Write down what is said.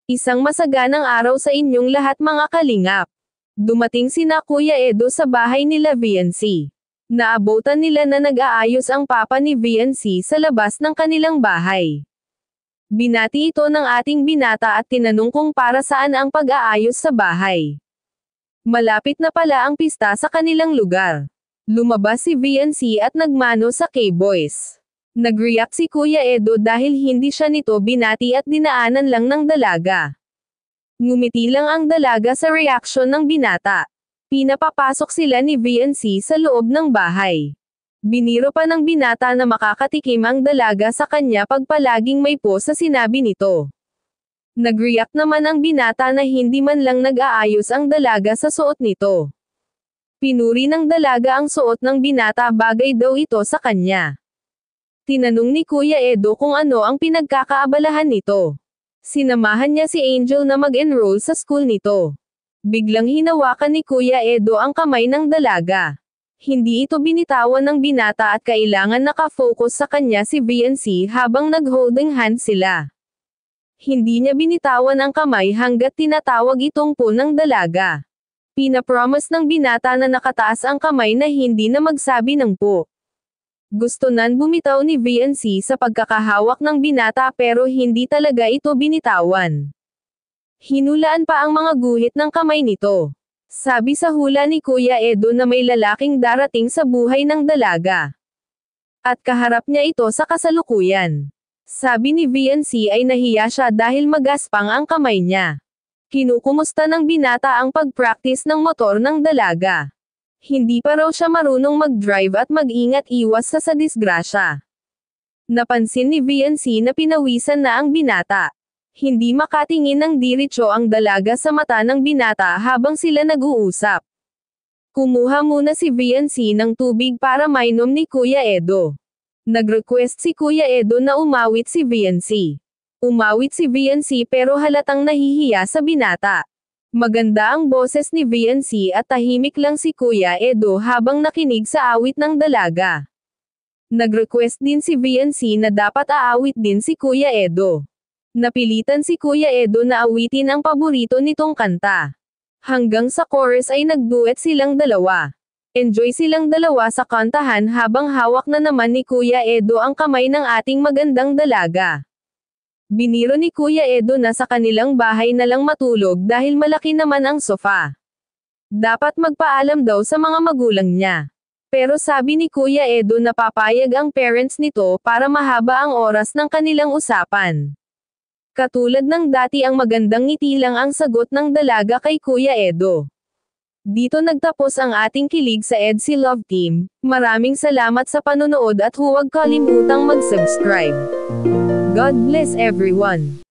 Isang masaganang araw sa inyong lahat mga kalingap. Dumating sina Kuya Edo sa bahay nila VNC. Naabutan nila na nag-aayos ang papa ni VNC sa labas ng kanilang bahay. Binati ito ng ating binata at tinanong kung para saan ang pag-aayos sa bahay. Malapit na pala ang pista sa kanilang lugar. Lumabas si VNC at nagmano sa K-Boys. Nag-react si Kuya Edo dahil hindi siya nito binati at dinaanan lang ng dalaga. Ngumiti lang ang dalaga sa reaksyon ng binata. Pinapapasok sila ni VNC sa loob ng bahay. Biniro pa ng binata na makakatikim ang dalaga sa kanya pag palaging may po sa sinabi nito. Nag-react naman ang binata na hindi man lang nag-aayos ang dalaga sa suot nito. Pinuri ng dalaga ang suot ng binata, bagay daw ito sa kanya. Tinanong ni Kuya Edo kung ano ang pinagkakaabalahan nito. Sinamahan niya si Angel na mag-enroll sa school nito. Biglang hinawakan ni Kuya Edo ang kamay ng dalaga. Hindi ito binitawan ng binata at kailangan nakafocus sa kanya si VNC habang nag-holding hands sila. Hindi niya binitawan ang kamay hanggat tinatawag itong po ng dalaga. Pinapromise ng binata na nakataas ang kamay na hindi na magsabi ng po. Gusto nan bumitaw ni VNC sa pagkakahawak ng binata pero hindi talaga ito binitawan. Hinulaan pa ang mga guhit ng kamay nito. Sabi sa hula ni Kuya Edo na may lalaking darating sa buhay ng dalaga. At kaharap niya ito sa kasalukuyan. Sabi ni VNC ay nahiya siya dahil magaspang ang kamay niya. Kinukumusta ng binata ang pag-practice ng motor ng dalaga. Hindi pa raw siya marunong mag-drive at mag-ingat iwas sa disgrasya. Napansin ni VNC na pinawisan na ang binata. Hindi makatingin ng diretso ang dalaga sa mata ng binata habang sila nag-uusap. Kumuha muna si VNC ng tubig para mainom ni Kuya Edo. Nag-request si Kuya Edo na umawit si VNC. Umawit si VNC pero halatang nahihiya sa binata. Maganda ang boses ni VNC at tahimik lang si Kuya Edo habang nakinig sa awit ng dalaga. Nag-request din si VNC na dapat aawit din si Kuya Edo. Napilitan si Kuya Edo na awitin ang paborito nitong kanta. Hanggang sa chorus ay nagduet silang dalawa. Enjoy silang dalawa sa kantahan habang hawak na naman ni Kuya Edo ang kamay ng ating magandang dalaga. Biniro ni Kuya Edo na sa kanilang bahay na lang matulog dahil malaki naman ang sofa. Dapat magpaalam daw sa mga magulang niya. Pero sabi ni Kuya Edo na papayag ang parents nito para mahaba ang oras ng kanilang usapan. Katulad ng dati, ang magandang ngiti lang ang sagot ng dalaga kay Kuya Edo. Dito nagtapos ang ating kilig sa EDSI Love Team. Maraming salamat sa panonood at huwag kalimutang mag-subscribe. God bless everyone.